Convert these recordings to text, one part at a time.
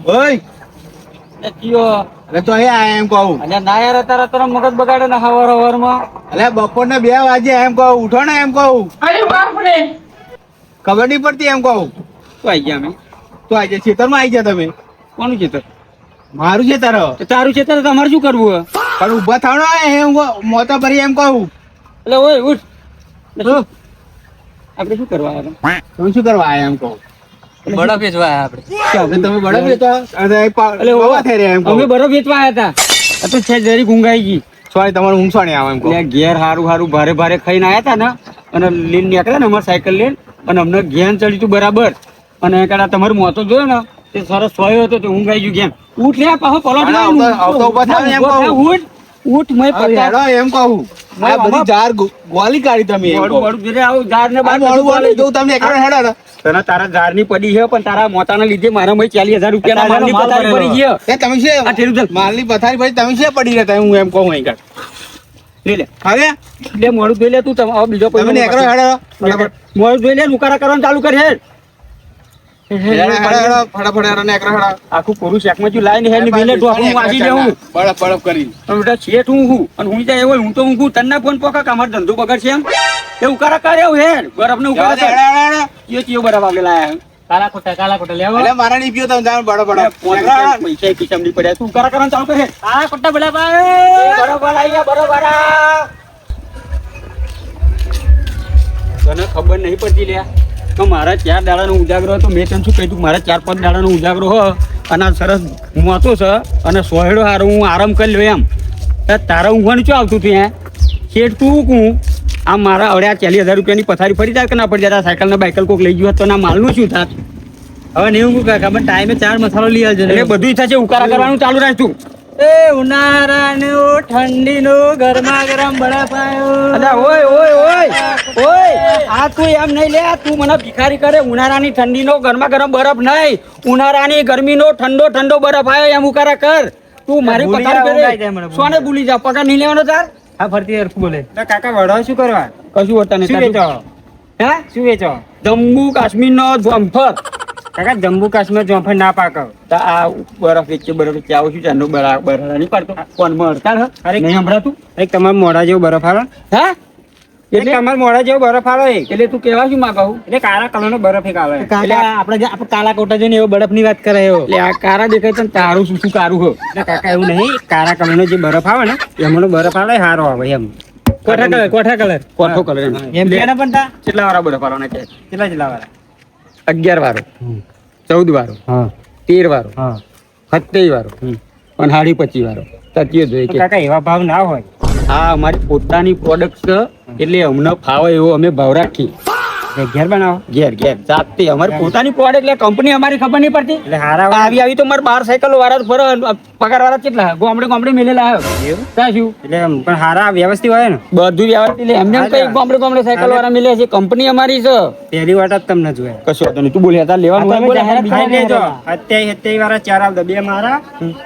ઓય એ કયો અરે તો અહીંયા એમ કહું. અને ના યાર તારા મગજ બગાડે ને હવારમાં. અલે બપોરના 2 વાગે એમ કહું, ઉઠો ને એમ કહું. અરે બાપ રે. ખબર નહીં પડતી એમ કહું. તો આઈ ગયા અમે. તો આજે ખેતરમાં આવી ગયા તમે. કોનું ખેતર? મારું ખેતર હ. તારું ખેતર તમારે શું કરવું હે? પણ ઊભા થાવ ને એમ મોતા ભરી એમ કહું. એટલે ઓય ઉઠ. આપણે શું કરવા આવ્યા? તમે શું કરવા આયા એમ કહું. બરફ વેચવા આવ્યા આપણે. તમે બળદ વેચો એટલે ઉભા થઈ રહ્યા એમ કહું. અમે બરફ વેચવા આવ્યા હતા. તો છે જરી ગુંગાઈ ગઈ. સોરી તમારું ઊંઘ સોની આવે એમ કહું. એટલે ઘેર હારું ભારે ભારે ખાઈને આવ્યા હતા ને અને લઈને નીકળ્યા ને અમારે સાયકલ લઈને અને અમને ઘેન ચડ્યું હતું બરાબર અને કાળા તમારું મોતો જોયો ને તે સરસ સોયો હતો તે ઊંઘાઈ ગયું ઘેન. ઉઠ લે પાછો પલોટ આવતો ઉભા થાવ ને એમ કહું. ઉઠ મેં હેડો એમ કહું. આ બધી જાર ગોલી કાઢી તમે એમ કહું. મોડું જોઉં તમને એકલો હેડો ને. તને તારા ઝાડની પડી છે પણ તારા મોતાના લીધે મારા 40,000 રૂપિયાના માલની પથારી પડી ગયો. એ તમે આ શું ઠેલું ચાલ. માલની પથારી પછી તમે શું પડી રહેતા હું એમ કહું અહીં કાઢ. લે લે હવે લે મોડું જોઈ લે તું હવે બીજો તમે ને એકલો હેડો ફટાફટ. મોડું જોઈ લે નુકારા કરવાનું ચાલુ કર હેડ. ફટાફટ હેડો ને એકલો હેડો. આખું પુરુષ એકમાં જો લાઈન હેડ ની બેલે ઢોકું વાગી જાઉં બળપ બળપ કરી. પણ બેટા શેઠ હું અને હું જાય એવો હું તો હું તન્ના ફોન પોકા કામર ધંધો બગડશે એમ એ ઉકારા કરે એવું હેડ બરફ ને ઉકારા કર એ ચિયો બરફ આગળ લાયા કાલા ખોટા લેવો એટલે મારા નહીં પીયો તમે જાણ બળો બળો. પૈસા કિસ્સા ની પડ્યા તું ઉકારા કરવાનું ચાલુ કરે કાલા ખોટા બોલા ભાઈ બરોબર આવી ગયા બરોબર તને ખબર નહીં પડતી લ્યા તો મારા 4 દાડાનો ઉજાગરો હતો મેં તને શું કહ્યું મારા 4-5 દાડાનો ઉજાગરો હો અને આ સરસ મોતો છે અને સોહેડો હારો હું આરામ કરી લ્યો એમ તારા ઊંઘવાનું શું આવતું હતું ત્યાં શેઠ તું કહું આ મારા અડ્યા 40,000 રૂપિયાની પથારી ફરી જાય કે ના પડી જાય સાયકલ ને બાઇકલ કોક લઈ ગયું તો ના માલનું શું થાત હવે નહીં ઊંઘું ખબર ટાઈમે 4 મસાલો લઈ આવજો એટલે બધું થશે ઉકારા કરવાનું ચાલુ રાખતું એ ઉનાળાનો ઠંડીનો ગરમા ગરમ બરફ આવ્યો અરે ઓય ઓય ઓય ઓય આ તું એમ નહીં લે તું મને ભિખારી કરે ઉનાળાની ઠંડીનો ગરમા ગરમ બરફ નહીં ઉનાળાની ગરમીનો ઠંડો ઠંડો બરફ આવ્યો એમ ઉકારા કર તું મારી પથારી કરે સોને ભૂલી જા પગાર નહીં લેવાનો તાર હા ફરતી હરખું બોલે કાકા વડો શું કરવા? કશું હોતા નહીં શું વેચો? હે શું વેચો? જમ્મુ કાશ્મીરનો જમ્ફર કાકા જમ્મુ કાશ્મીર જોફર ના પાકવ. તો આ બરફ વેચે આવું છું ચાંદો બરફ નહીં પાડતો કોણ મળતા અરે નહીં સંભળાતું એક તમારા મોઢા જેવો બરફ આવે હા એટલે તમારા મોઢા જેવો બરફ આવે એટલે તું કેવા શું માંગુ એટલે કાળા કલરનો બરફ એક આવે. એટલે આપણે કાલા કોટા જઈને એવો બરફ ની વાત કરે એવો એટલે આ કારા દેખાય તને તારું શું શું કારું હો એટલે કાકા એવું નહીં કાળા કલરનો જે બરફ આવે ને એમાંનો બરફ આવે સારો આવે એમ. કોઠો કલર કોઠો કલર એમ કે પણ તા કેટલા વાળા બરફ વાળાના છે કેટલા વાળા 11 વાળો 14 વાળો હા 13 વાળો હા 27 વાળો અને 25 વાળો તતીઓ જોઈએ કે કાકા એવા ભાવ ના હોય. આ અમારી પોતાની પ્રોડક્ટ છે એટલે અમને ફાવે એવો અમે ભાવ રાખી ઘેર બનાવો ઘેર જાતે અમારી પોતાની પ્રોડક્ટ એટલે કંપની અમારી ખબર નહીં પડતી એટલે હારા આવી તો મારે 12 સાયકલ વાળા ફરે પગાર વાળા કેટલા ગોમડે મેલેલા આવ્યો ત્યાં શું એટલે પણ હારા વ્યવસ્થિત હોય ને બધું વ્યવસ્થિત એટલે એમને કઈ ગોમડે સાયકલ વાળા મિલે છે કંપની અમારી છે પહેલી વાર જ તમને જોયા. કશું વાંધો નહીં તું બોલ્યા હતા લેવાનું તમે હોય જાહેરાત બીજા કરી દેજો. 27 વાળા 4 આવતા 2 મારા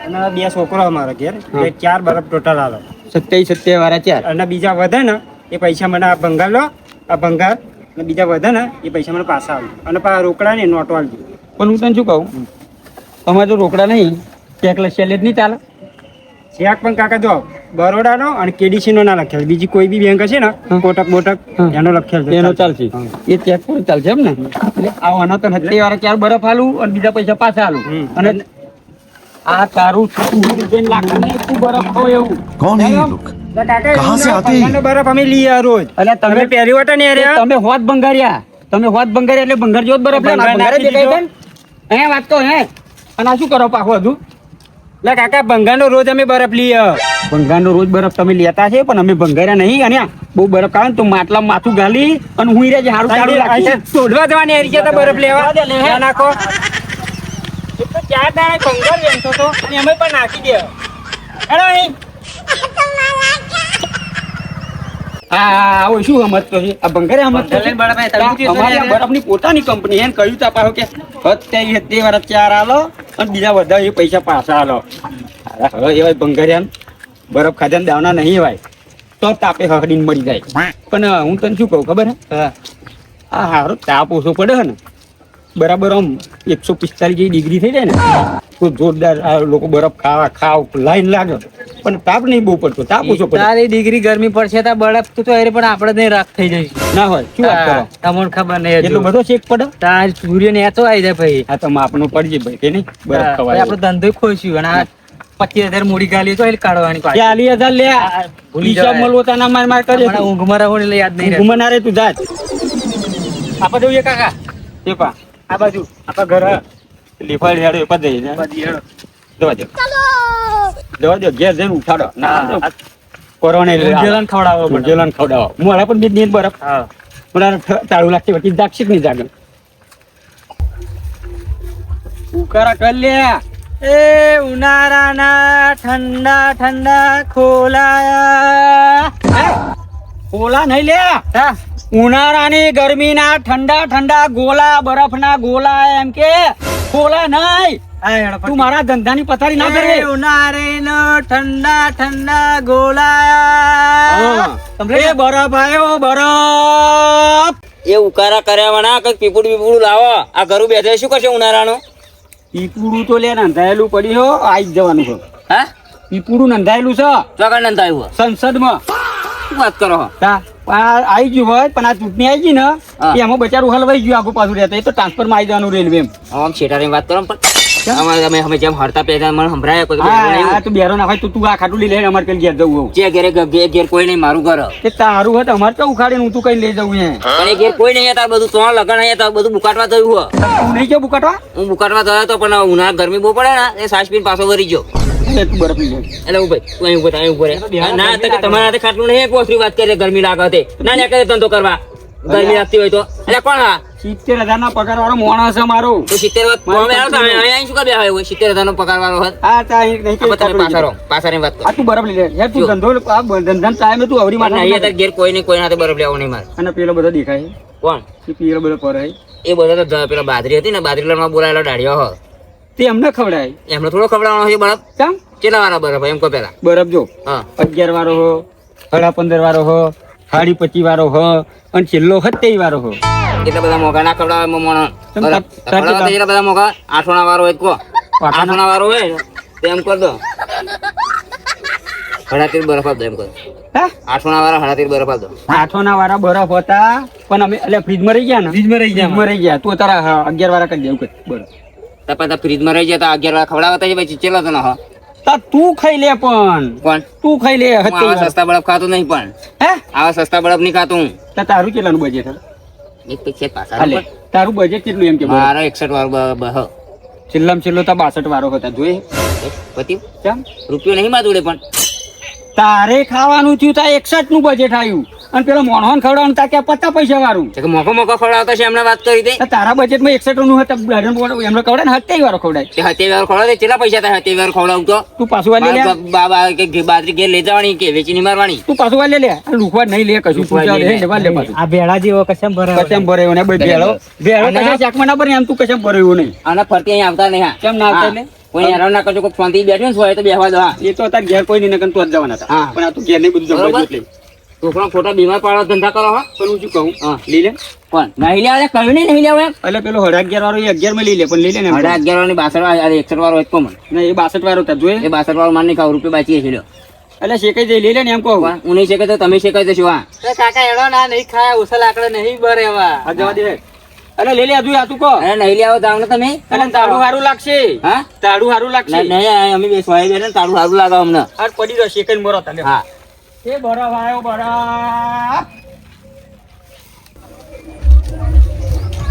અને 2 છોકરો અમારા ઘેર એટલે 4 બરફ ટોટલ આવે 27 વાળા 4 અને બીજા વધે ને એ પૈસા મને આ ભંગાર લો આ ભંગાર અને બીજા વધે ને એ પૈસા મને પાછા આવે અને પાછા રોકડા ને નોટો આવજો. પણ હું તને શું કહું તમારે તો રોકડા નહીં ચેક લખેલ જ નહીં ચાલે ચેક પણ કાકા જો બરોડાનો અને કેડીસી નો ના લખેલ બીજી કોઈ બી બેંક હશે ને કોટક બોટક એનો લખેલ છે. એનો ચાલશે એ ચેક પર ચાલશે એમ ને એટલે આવવાના તો 27 વાળા 4 બરફ આલું અને બીજા પૈસા પાછા આલું અને આ તારું છોકરું લાખ નહીં તું બરફ ખો એવું कौन है ये लोग તો કાકા कहाँ से आते हैं? ભંગારનો બરફ અમે લઈએ રોજ. એટલે તમે પહેલી વટા ને યાર તમે હોત બંગારિયા એટલે બંગાર જેવો જ બરફ લે બંગાર બંગારે નાખી દેખાય છે ને? વાત તો હે અને આ શું કરો પાછું હજુ એટલે કાકા ભંગારનો રોજ અમે બરફ લઈએ. ભંગારનો રોજ બરફ તમે લેતા છે પણ અમે ભંગાર્યા નહીં અને બહુ બરફ આવે ને તો માટલા માથું ગાલી અને હું રે સારું સારું લાગશે તોડવા જવાની એરી છે તો બરફ લેવા ત્યાં નાખો. એ તો 4 દાડા ભંગાર વેચતો તો અને અમે પણ નાખી દે. હેડો અહીં. આવો શું સમજતો છે આ ભંગારે સમજતો છે અમારી આ બરફની પોતાની કંપની એને કહ્યું તા પાછું કે 27 વાળા 4 આલો અને બીજા બધા એ પૈસા પાછા આલો હવે એવા ભંગારિયા બરફ ખાધા દાવના નહીં એવાય તો તાપે હડીને મરી જાય પણ હું તને શું કહું ખબર હે આ હારો તાપ ઓછો પડે છે ને બરાબર આમ 145 જેવી ડિગ્રી થઈ જાય ને તો જોરદાર આ લોકો બરફ ખાવ લાઈન લાગે પણ તાપ નહીં બહુ પડતો તાપ ઓછો પડે 40 ડિગ્રી ગરમી પડશે તો બરફ તો એ પણ આપણે નહીં રાખ થઈ જઈશું ના હોય શું વાત કરો તમને ખબર નહીં એટલો બધો શેક પડે તાર સૂર્ય ને એતો આવી જાય ભાઈ આ તો માપનો પડજે ભાઈ કે નહીં બરફ ભાઈ ખવાય આપણો ધંધો ખોઈશું અને આ 25,000 મૂડી ગાલી તો એ કાઢવાની પાછી. 40,000 લે ભૂલી હિસાબ જવાય. મળવો તને માર માર કરે હમણાં ઊંઘમાં રહો ને એટલે યાદ નહીં રહેતું. ઘુમના રે તું જાત આપણે જોઈએ કાકા તે પા આ બાજુ આપણા ઘર લીફાડ હેડો એ પદ દે બાજુ હેડો. દવા દે ઘેર જઈને ઉઠાડો ના કોરોને ઊંધિયાને ખવડાવો બધા. ઊંધિયાને ખવડાવો મોડા પણ બીજ નહીં બરફ હા મને તાળું લાગતી વખતે જાગશે કે નહીં જાગે ઉકારા કર લે એ ઉનાળાના ઠંડા ઠંડા ખોલાયા ઓલા નહીં લે હા ઉનાળાની ગરમીના ઠંડા ઠંડા ગોલા બરફના ગોલા એમ કે ખોલા નહીં હા હેડો તું મારા ધંધાની પથારી ના કરે એ ઉનાળાનો ઠંડા ઠંડા ગોલાયા એ બરફ આવ્યો બરફ એ ઉકારા કર્યા વાળા કઈક પીપુડું પીપુડું લાવો આ ઘરું બેઠે શું કરશે ઉનાળાનું પીપુડું તો લે નંધાયેલું પડી હો આઈ જ જવાનું છે હા પીપુડું નંધાયેલું છે ચોકડ નંદ આવ્યું સંસદમાં શું વાત કરો હો? આવી ગયું હોય પણ આ ચૂંટણી આવી ગઈ ને હા. એમાં બચારું હલવાઈ ગયું આગુ પાછું રહેતા એ તો ટ્રાન્સફર માં આવી જવાનું રેલવે એમ આમ શેઠાની વાત કરો પણ અમારે અમે જેમ હરતા પહેલા મને સંભળાય કોઈ હા તું બેરો ના હોય તો તું આ ખાટું લઈ લે અમારે કઈ ઘેર જવું હોઉં જે ઘેર કોઈ નહીં મારું ઘર કે તારું હોય તો અમારે તો ઉખાડીને હું તું કઈ લઈ જવું હે પણ એ ઘેર કોઈ નહીં તાર બધું ત્રણ લગન અહીંયા તાર બધું બુકાટવા થયું હો તું નહીં જાવ બુકાટવા હું બુકાટવા થયો તો પણ ઉનાળા ગરમી બહુ પડે ને એ સાસ પીને પાછો વરી ગયો એટલે તું બરફ લઈ લે એટલે હું ભાઈ તું અહીં ઉભો થાય, અહીં ઉભો રહે. ના તો કે તમારા હાથે ખાટલું નહીં પોસરી વાત કરે ગરમી લાગે તે ના ને કરે ધંધો કરવા ગરમી લાગતી હોય તો એટલે કોણ હા 70,000 ના પગાર વાળો માણસ છે મારો તો 70 વાત અમે આવ્યો તો અહીં શું કરે હોય 70,000 નો પગાર વાળો હોત હા તા અહીં નહીં આ તમે પાછાની વાત કરો આ તું બરફ લઈ લે યાર તું ધંધો આ ધંધા ટાઈમે તું અવરી નહીં માટે તાર ઘેર કોઈ નહીં કોઈ હાથે બરફ લેવો નહીં મારે અને પેલો બધો દેખાય કોણ છે પેલો બધો પર એ બધો તો પેલા બાદરી હતી ને બાદરી લણમાં બોલાયેલો દાડિયો હો તે અમને ખવડાય એમને થોડો ખવડાવવાનો છે બરફ કેમ કેટલા વાળા બરફ એમ કહો પેલા બરફ જો હા 11 વાળો હો 15.5 વાળો હો 25 વાળો હો અને છેલ્લો 27 વાળો હો એટલા બધા મોઘા ના ખવડાવે મોણો કેમ બરફ તાર ખવડાવે તો એટલા બધા મોઘા 8 વાળો હોય તો કહો 8 વાળો હોય ને તો એમ કર દો 38 બરફ આપો એમ કહો હા 8 વાળા 38 બરફ આપો 8 ના વાળા બરફ હતા પણ અમે એટલે ફ્રીજમાં રહી ગયા ને ફ્રીજમાં રહી ગયા ફ્રીજમાં રહી ગયા તું તારા 11 વાળા કરી દેવું કે બરફ તપા ફ્રીજમાં રહી જાય તો 11 વાળા ખવડાવતા છે પછી ચેલો તો ના હો તા તું ખાઈ લે પણ કોણ તું ખાઈ લે હું આવા સસ્તા બરફ ખાતો નહીં પણ હે આવા સસ્તા બરફ નહીં ખાતો હું તા તારું કેટલાનું બજેટ હે એક તો છે પાછા હાલે તારું બજેટ કેટલું એમ કે બરફ? મારો 61 વાળો છેલ્લામાં છેલ્લો તો 62 વાળો હતા જોઈ પતિ કેમ રૂપિયો નહીં માં જોડે પણ તારે ખાવાનું થયું તા 61 નું બજેટ આવ્યું અને પેલો મોણહોન ખવડાવવાનું તા કે 50 પૈસા વાળું કે મોકો મોકો ખવડાવતા છે એમને વાત કરી દે તા તારા બજેટમાં 61 નું હતા એમને ખવડાય ને 27 વાળો ખવડાય તે હતે વાર ખવડાવે કેટલા પૈસા થાય હતે વાર ખવડાવું તો તું પાછું વાલે લે બાબા કે બાજરી ઘેર લઈ જવાની કે વેચીની મારવાની તું પાછું વાલે લે આ લુખવા નહીં લે કશું તું ચાલ લે વાલે પાછું આ ભેળા જેવો કસમ ભરાયો કસમ ભરાયો ને ભાઈ ભેળો ભેળો કશા શાકમાં ના ભરે એમ તું કસમ ભરાયો નહીં આના ફરતી અહીં આવતા નહીં હા કેમ ના આવતા એટલે? કોઈ હેરાન ના કરજો કોઈ શાંતિ બેઠો ને સોય તો બેહવા દો હા એ તો તાર ઘેર કોઈ નહીં નકન તું જ જવાના હતા હા. પણ આ તું ઘેર નહીં બધું જમવા બરોબર. એટલે છોકરા ખોટા બીમાર પાડવા ધંધા કરો હા પણ હું શું કહું હા. લઈ લે પણ નહીં લેવા કહ્યું નહીં લેવા એમ એટલે પેલો 11.5 વાળો એ 11 માં લઈ લે પણ લઈ લે ને એમ. 11 વાળની 62 વાળો 61 વાળો એક કોમન ના એ 62 વાળો હતા જોઈ એ 62 વાળો માર નહીં ખાવ રૂપિયા બાચી છે લ્યો એટલે શેકાઈ જઈ લઈ લે ને એમ કહું હું નહીં શેકે તો તમે શેકાઈ દેશો હા કાકા એડો ના નહીં ખાય ઉસા લાકડા નહીં ભરે એવા આ જવા દે એટલે લઈ લે હજુ આ તું કહો અરે નહીં લેવા જાવ ને તમે એટલે તાળું સારું લાગશે હા તાળું સારું લાગશે નહીં અમે બે સોય બે ને તારું સારું લાગે અમને આ પડી રહ્યો શેકાઈને મરો તને હા એ બરફ આવ્યો બરફ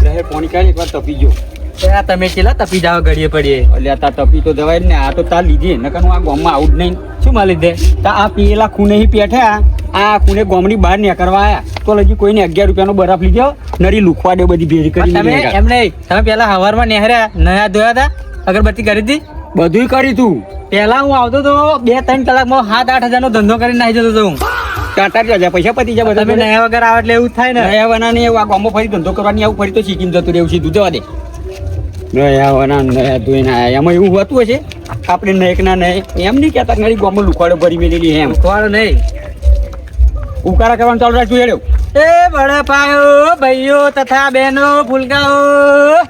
રહે પાણી કાઢી એકવાર તપી ગયો આ તમે ચેલા તપી જાવ ઘડીએ પડીએ એટલે આ તપી તો જવાય જ ને આ તો તાર લીધી નકર હું આ ગામમાં આવું જ નહીં શું માં લીધે તા આ પેલા ખૂણે હી પેઠ્યા આ ખૂણે ગામની બહાર નીકળવા આયા તો લગી કોઈને 11 રૂપિયાનો બરફ લીધો નરી લુખવા દે બધી ભેરી કરી તમે એમ નહીં તમે પેલા હવારમાં નેહર્યા નયા ધોયા હતા અગરબત્તી કરી હતી બધું કરી તું પેલા હું આવતો તો 2-3 કલાકમાં 7-8 હજારનો ધંધો કરીને નાહી જતો હતો હું ટાટા જ જાય પૈસા પતી જાય તમે બધા નયા વગર આવે એટલે એવું જ થાય ને નયાવાના ને આ ગામમાં ફરી ધંધો કરવાની આવું ફરી તો શીખીને જતું રહેવું સીધું જવા દે નયાવાના નયા ધોઈને આયા એમાં એવું હોતું હશે આપણે નયકના નય એમ નહીં કહેતા નરી ગામમાં લુખવાડો ભરી મેલેલી એમ ખોવાડો નહીં ઉકાળા કરવાનું ચાલુ રાખજો હેડો એ બળપાયો ભાઈઓ તથા બહેનો ફૂલકાઓ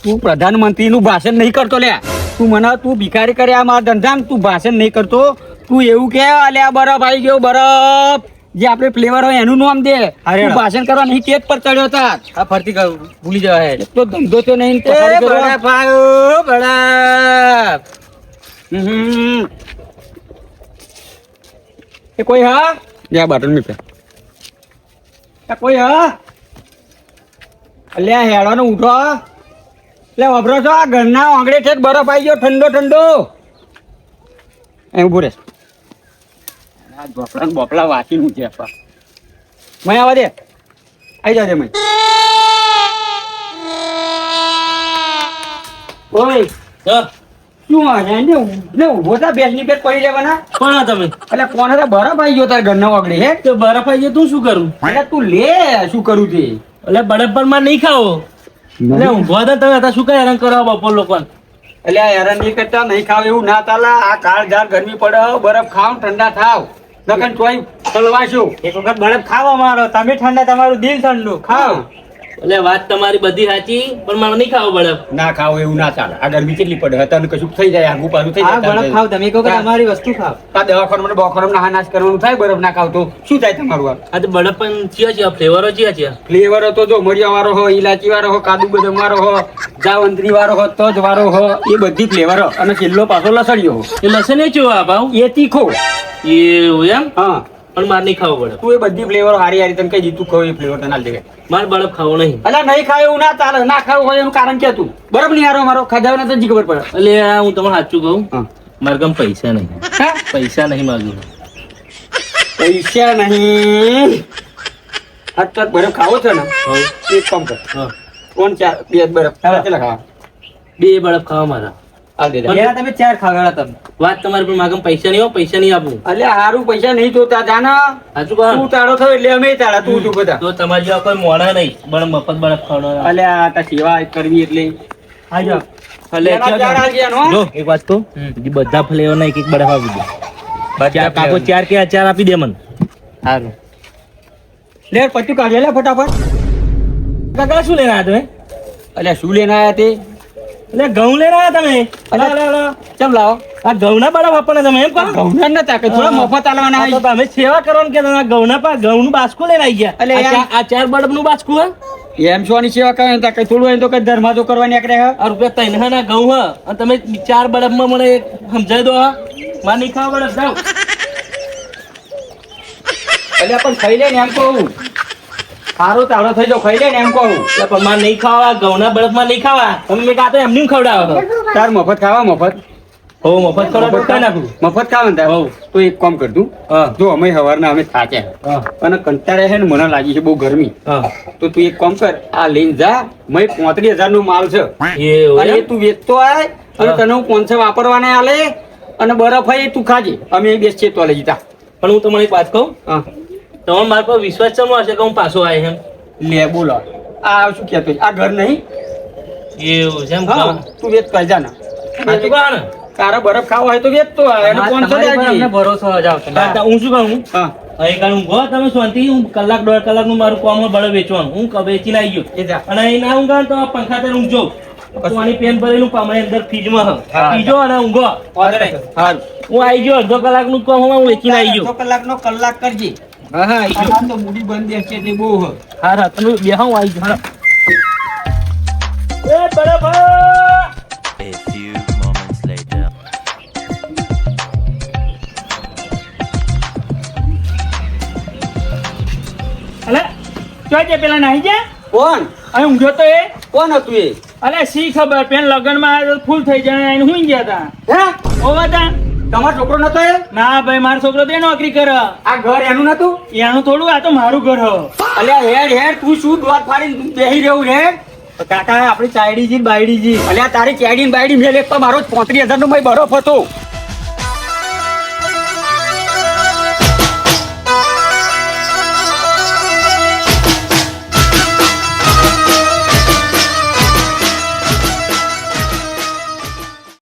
તું પ્રધાનમંત્રીનું ભાષણ નહીં કરતો લ્યા. તું ભિખારી કરે આ મારા ધંધામાં તું ભાષણ નહીં કરતો. તું એવું કે અલ્યા બરફ આવી ગયો બરફ જે આપણે ફ્લેવર હોય એનું નામ દે. તું ભાષણ કરવા નહીં તેજ પર ચડ્યો હતા. આ ફરતી ભૂલી જવાય. તો ધંધો તો નહીં ને પથારી કરો. બરફ આવ્યો બરફ. એ કોઈ હા યા બટન મી પે કોઈ હા અલ્યા હેડવાનો ઉઠો. એટલે વપરો છો આ ઘરના આંગળે છે બરફ આવી ગયો ઠંડો ઠંડો. એ ઉભો રે આ બોપડા ને બોપડા વાંચી નું છે આપા. મય આવા દે આવી જાજે મય. ઓય શું આ ને ઉભો થા બેસની પેટ પડી લેવાના. કોણ તમે? એટલે કોણ હતા બરફ આવી ગયો તારા ઘરના આંગળે હે. તો બરફ આવી જાય તું શું કરું? એટલે તું લે શું કરું તે. એટલે બરફ પર માં નહીં ખાવો. એટલે ઊંઘો હતા તમે હતા શું કઈ હેરાન કરવા બપોર લોકો? એટલે આ હેરાન નહીં કરતા નહીં ખાવ એવું ના ચાલે. આ કાળ ઝાડ ગરમી પડે બરફ ખાવ ઠંડા થાવ નકન ચોઈ ચલવાશું. એક વખત બરફ ખાવા મારો તમે ઠંડા તમારું દિલ ઠંડુ ખાવ. એટલે વાત તમારી બધી સાચી પણ મારે નહીં ખાવો બરફ. ના ખાવ એવું ના ચાલે. આ ગરમી કેટલી પડે હતા કશું થઈ જાય આગુ પાછું થઈ જાય. બરફ ખાવ તમે કહો કે તમારી વસ્તુ ખાવ. આ દવાખાનામાં દવાખાનામાં નાશ કરવાનું થાય બરફ ના ખાવ તો શું થાય તમારું? આ તો બરફ પણ ચિયા ફ્લેવરો ચિયા ફ્લેવર તો જો મરિયા વાળો હો ઇલાચી વાળો હો કાજુ બદામ વાળો હો જાવંત્રી વાળો હો તજ વાળો હો એ બધી ફ્લેવરો. અને છેલ્લો પાછો લસણિયો હો. એ લસણ એ ચો આ ભાવ એ તીખો. એવું એમ? હા પણ મારે નહીં ખાવો બરફ. તું એ બધી ફ્લેવર હારી હારી તને કઈ જીતું ખાવ એ ફ્લેવર તને હાલ દે. મારે બરફ ખાવો નહીં. અલા નહીં ખાવ એવું ના ચાલે. ના ખાવું હોય એનું કારણ કે તું બરફ નહીં હારો મારો ખાધા ને તો જી ખબર પડે. એટલે આ હું તમને સાચું કહું હા. મારે કમ પૈસા નહીં. હા? પૈસા નહીં માગું. પૈસા નહીં અત્યારે બરફ ખાવો છે ને હઉ. એક કામ કર હા. કોણ ચાર બે બરફ કેટલા ખાવા બે બરફ ખાવા મારા. હાલ દે દે. તમે ચાર ખાવા તમે. વાત તમારી પણ માગમ પૈસા નહીં હો પૈસા નહીં આપું. અલ્યા હારું પૈસા નહીં જોતા જાના. સાચું કહો તું તાળો થયો એટલે અમે તાળા તું તું બધા. તો તમારી જેવા કોઈ મોણા નહીં બરફ મફત બરફ ખાવાનો. અલ્યા તા સેવા કરવી એટલે આજો એના ચાર આલજે નો. જો એક વાત કહું બધા ફ્લેવર ના એક એક બરફ આપી દે. ચાર કાકો ચાર કે ચાર આપી દે મને. સારું લે પત્તું કાઢી લે ફટાફટ. કાકા શું લેના તમે? અલ્યા શું લેના આયા તે? એટલે ઘઉં લેના તમે? ચમ લાવો આ ઘઉંના બરફ આપણને તમે એમ કહો? ઘઉંના નતા કે થોડા મફત આલવાના આ તો હોય. તમે સેવા કરવાનું કે તમે ઘઉંના પા ઘઉંનું બાસ્કું લઈને આવી ગયા. અલે યાર. આ ચાર બરફનું બાસ્કું હે? એમ શું આની સેવા કરે તા કઈ થોડું હોય તો કઈ ધર્મા તો કરવાની આકડે હે. આ રૂપિયા ત્રણ હા ના ઘઉં હા અને તમે ચાર બરફમાં મને એક સમજાવી દો હા. મારે નહીં ખાવા બરફ જાઓ. અલ્યા પણ ખાઈ લે ને એમ કહું. સારું તાળો થઈ જાવ ખાઈ લે ને એમ કહું. એટલે પણ મારે નહીં ખાવા ઘઉંના બરફમાં નહીં ખાવા. તમે મેં કાં તો એમની ખવડાવો છો. તાર મફત ખાવા મફત હો મફત ખવડાવો તો કઈ નાખું. મફત ખાવા તાર હોવ. તો એક કામ કર તું. હા જો અમે સવારના અમે થાક્યા અને કંટાળે છે ને મને લાગી છે બહુ ગરમી. હા તો તું એક કામ કર આ લઈને જા. મય 35,000 નો માલ છે એવું અને એમ? તું વેચતો આય અને હા. તને હું 500 વાપરવાના આલે અને બરફ હોય તું ખાજે. અમે અહીં બેસીએ તો લઈ જતા. પણ હું તમને એક વાત કહું હા તમારે મારા પર વિશ્વાસ ચમો હશે કે હું પાછો આવે એમ? લે બોલો આ શું કહેતો આ ઘર નહીં. એવું છે એમ? હા તું વેચતો આય જા ને. સાચું કહો ને? તારા બરફ ખાવો હોય તો વેચતો આય અને 500 દેજે. ભરોસો જાવ હું શું કહું હા અહીં કાલ ઊંઘો તમે શાંતિ હું કલાક દોઢ કલાકનું મારું કામ હોય બળદ વેચવાનું હું વેચીને આવી ગયો એ જા. અને અહીં ના ઊંઘા ને તો આ પંખા તર ઊંઘજો પાણી પેન ભરેલું પામણે અંદર ફ્રીજમાં હા. પીજો અને ઊંઘો હારું. હું આવી ગયો અડધો કલાકનું કામ હોય હું વેચીને આવી ગયો. અડધો કલાકનો કલાક કરજે. હા હા આવી ગયો. આ તો મૂડી બંધ છે તે બહુ હ. હા હા તમે બેહો હું આવી ગયો એ બરાબર A few moments later. અલે ચોય જે પેલા નાહી ગયા કોણ અહીં ઊંઘ્યો તો એ કોણ હતું એ? અલે શી ખબર પેન લગનમાં આવ્યો તો ફૂલ થઈ જાય એને હુઈ ગયા હતા હે ઓવા તા તમારો છોકરો નતો એ? ના ભાઈ મારો છોકરો તો એ નોકરી કરે આ ઘર એનું નતું? એનું થોડું આ તો મારું ઘર હો અલ્યા હેડ હેડ તું શું દોત ફાડીને બેહી રહ્યું હેડ? કાકા આપડી ચાયડી જી બાયડી જી અલ્યા તારી ચેડી ને બાયડી મેલ એક તો મારો 35,000 નો બરફ હતો.